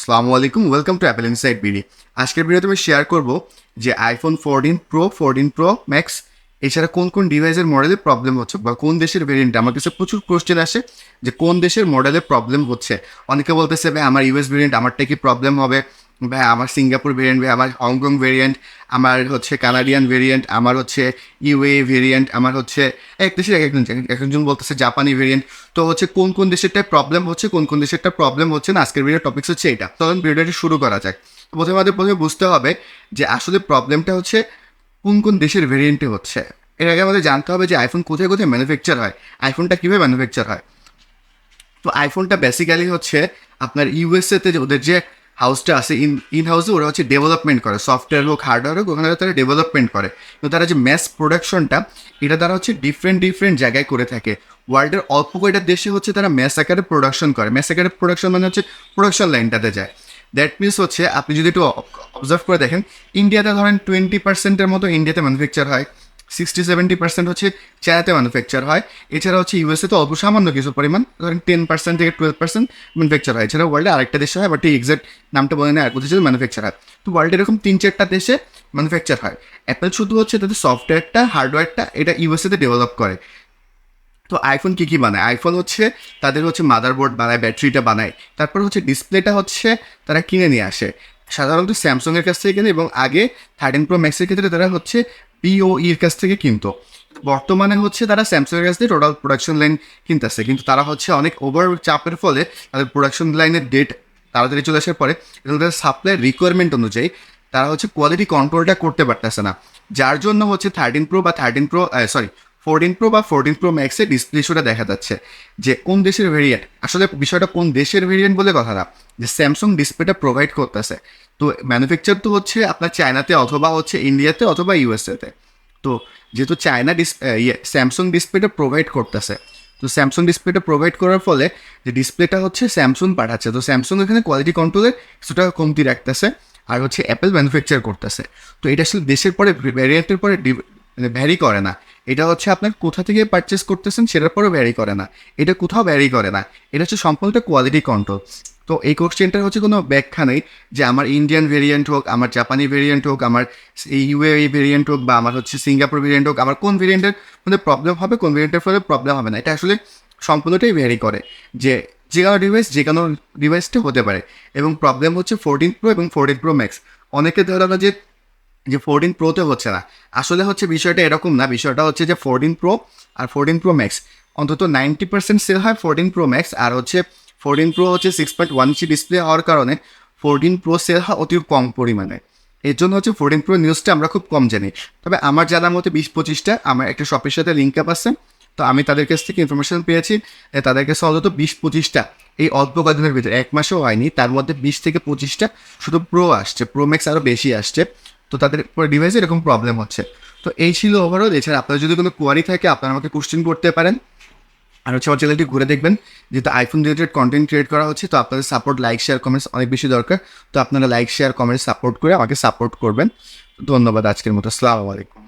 আসসালামু আলাইকুম, welcome to Apple inside BD. আজকের ভিডিওতে আমি শেয়ার করব যে আইফোন 14 প্রো, 14 প্রো ম্যাক্স এছাড়া কোন কোন ডিভাইসের মডেলে প্রবলেম হচ্ছে বা কোন দেশের ভেরিয়েন্ট। আমার কাছে প্রচুর কোশ্চেন আসে যে কোন দেশের মডেলে প্রবলেম হচ্ছে। অনেকে বলতেছে ভাই আমার ইউএস ভেরিয়েন্ট, আমারটা কি প্রবলেম হবে, ভাই আমার সিঙ্গাপুর ভেরিয়েন্ট, ভাই আমার হংকং ভেরিয়েন্ট, আমার হচ্ছে কানাডিয়ান ভেরিয়েন্ট, আমার হচ্ছে ইউএ ভেরিয়েন্ট, আমার হচ্ছে এক দেশের একজন বলতেছে জাপানি ভেরিয়েন্ট। তো হচ্ছে কোন কোন দেশেরটায় প্রবলেম হচ্ছে, কোন কোন দেশেরটা প্রবলেম হচ্ছে না, আজকের ভিডিও টপিক্স হচ্ছে এটা। তখন ভিডিওটা শুরু করা যাক। প্রথমে বুঝতে হবে যে আসলে প্রবলেমটা হচ্ছে কোন কোন দেশের ভেরিয়েন্টে হচ্ছে। এর আগে আমাদের জানতে হবে যে আইফোন কোথায় কোথায় ম্যানুফ্যাকচার হয়, আইফোনটা কীভাবে ম্যানুফ্যাকচার হয়। তো আইফোনটা বেসিক্যালি হচ্ছে আপনার ইউএসএতে যে ওদের যে হাউসটা আছে, ইন হাউসে ওরা হচ্ছে ডেভেলপমেন্ট করে, সফটওয়্যার হোক হার্ডওয়্যার হোক, ওখানে তারা ডেভেলপমেন্ট করে। তো তারা যে ম্যাস প্রোডাকশনটা এটা তারা হচ্ছে ডিফারেন্ট জায়গায় করে থাকে। ওয়ার্ল্ডের অল্প কয়টা দেশে হচ্ছে তারা ম্যাস আকারে প্রোডাকশন করে। ম্যাস আকারে প্রোডাকশন মানে হচ্ছে প্রোডাকশন লাইনটাতে যায়। দ্যাট মিনস হচ্ছে আপনি যদি একটু অবজার্ভ করে দেখেন, ইন্ডিয়াতে ধরেন 20% মতো ইন্ডিয়াতে ম্যানুফ্যাকচার হয়, 60-70% হচ্ছে চায়নাতে ম্যানুফ্যাকচার হয়। এছাড়া হচ্ছে ইউএসএ তো অল্প সামান্য কিছু পরিমাণ, ধরেন 10% থেকে 12% ম্যানুফ্যাকচার হয়। এছাড়া ওয়ার্ল্ডে আরেকটা দেশে হয়, বাট এই এক্সাক্ট নামটা বলে না, আর কোথাও ম্যানুফ্যাকচার হয়। তো ওয়ার্ল্ডে এরকম 3-4টা দেশে ম্যানুফ্যাকচার হয়। অ্যাপেল শুধু হচ্ছে তাদের সফটওয়্যারটা হার্ডওয়্যারটা এটা ইউএসএতে ডেভেলপ করে। তো আইফোন কী বানায়, আইফোন হচ্ছে তাদের হচ্ছে মাদারবোর্ড বানায়, ব্যাটারিটা বানায়, তারপর হচ্ছে ডিসপ্লেটা হচ্ছে তারা কিনে নিয়ে আসে সাধারণত স্যামসংয়ের কাছ থেকে কিনে, এবং আগে 13 প্রো ম্যাক্সের ক্ষেত্রে তারা হচ্ছে বিওইর কাছ থেকে কিনতো। বর্তমানে হচ্ছে তারা স্যামসংয়ের কাছ থেকে টোটাল প্রোডাকশন লাইন কিনতেছে, কিন্তু তারা হচ্ছে অনেক ওভার চাপের ফলে তাদের প্রোডাকশন লাইনের ডেট তাড়াতাড়ি চলে আসার পরে এবং তাদের সাপ্লাই রিকোয়ারমেন্ট অনুযায়ী তারা হচ্ছে কোয়ালিটি কন্ট্রোলটা করতে পারতেছে না, যার জন্য হচ্ছে 14 প্রো বা 14 প্রো ম্যাক্সের ডিসপ্লে ইস্যুটা দেখা যাচ্ছে। যে কোন দেশের ভেরিয়েন্ট, আসলে বিষয়টা কোন দেশের ভেরিয়েন্ট বলে কথা না, যে স্যামসং ডিসপ্লেটা প্রোভাইড করতেছে। তো ম্যানুফ্যাকচার তো হচ্ছে আপনার চায়নাতে অথবা হচ্ছে ইন্ডিয়াতে অথবা ইউএসএতে। তো যেহেতু চায়না স্যামসং ডিসপ্লেটা প্রোভাইড করতেছে, তো স্যামসং ডিসপ্লেটা প্রোভাইড করার ফলে যে ডিসপ্লেটা হচ্ছে স্যামসং পাঠাচ্ছে, তো স্যামসং এখানে কোয়ালিটি কন্ট্রোলের কিছুটা কমতি রাখতেছে, আর হচ্ছে অ্যাপেল ম্যানুফ্যাকচার করতেছে। তো এটা আসলে দেশের পরে ভ্যারিয়েন্টের পরে মানে ভ্যারি করে না। এটা হচ্ছে আপনার কোথা থেকে পারচেস করতেছেন সেটার পরেও ভ্যারি করে না, এটা কোথাও ভ্যারি করে না, এটা হচ্ছে সম্পূর্ণ কোয়ালিটি কন্ট্রোল। তো এই কোশ্চেনটার হচ্ছে কোনো ব্যাখ্যা নেই যে আমার ইন্ডিয়ান ভেরিয়েন্ট হোক, আমার জাপানি ভেরিয়েন্ট হোক, আমার ইউএই ভেরিয়েন্ট হোক, বা আমার হচ্ছে সিঙ্গাপুর ভেরিয়েন্ট হোক, আমার কোন ভেরিয়েন্টের মধ্যে প্রবলেম হবে, কোন ভেরিয়েন্টের ফলে প্রবলেম হবে না। এটা আসলে সম্পূর্ণটাই ভ্যারি করে, যে যে কোনো ডিভাইসটা হতে পারে। এবং প্রবলেম হচ্ছে 14 প্রো এবং 14 প্রো ম্যাক্স। অনেকে ধারণা যে 14 প্রোতে হচ্ছে না, আসলে হচ্ছে বিষয়টা এরকম না। বিষয়টা হচ্ছে যে 14 প্রো আর 14 প্রো ম্যাক্স অন্তত 90% সেল হয় 14 প্রো ম্যাক্স, আর হচ্ছে 14 প্রো হচ্ছে 6.1 ইঞ্চি ডিসপ্লে হওয়ার কারণে 14 প্রো সেল হয় অতি কম পরিমাণে। এর জন্য হচ্ছে 14 প্রো নিউজটা আমরা খুব কম জানি। তবে আমার জানার মতো 20-25টা আমার একটা শপের সাথে লিঙ্ক আপ আছে, তো আমি তাদের কাছ থেকে ইনফরমেশন পেয়েছি। তাদের কাছে অন্তত 20-25টা এই অল্প কদিনের ভিতরে, 1 মাসও হয়নি, তার মধ্যে 20 থেকে 25টা শুধু প্রো আসছে, প্রো ম্যাক্স আরও বেশি আসছে। তো তাদের ডিভাইসে এরকম প্রবলেম হচ্ছে। তো এই ছিল ওভারঅল। এছাড়া আপনার যদি কোনো কোয়ারি থাকে আপনারা আমাকে কোশ্চেন করতে পারেন, আর হচ্ছে আমার চ্যানেলটি ঘুরে দেখবেন, যেহেতু আইফোন রিলেটেড কন্টেন্ট ক্রিয়েট করা হচ্ছে। তো আপনাদের সাপোর্ট, লাইক, শেয়ার, কমেন্টস অনেক বেশি দরকার। তো আপনারা লাইক, শেয়ার, কমেন্টস সাপোর্ট করে আমাকে সাপোর্ট করবেন। ধন্যবাদ আজকের মতো। আসসালামু আলাইকুম।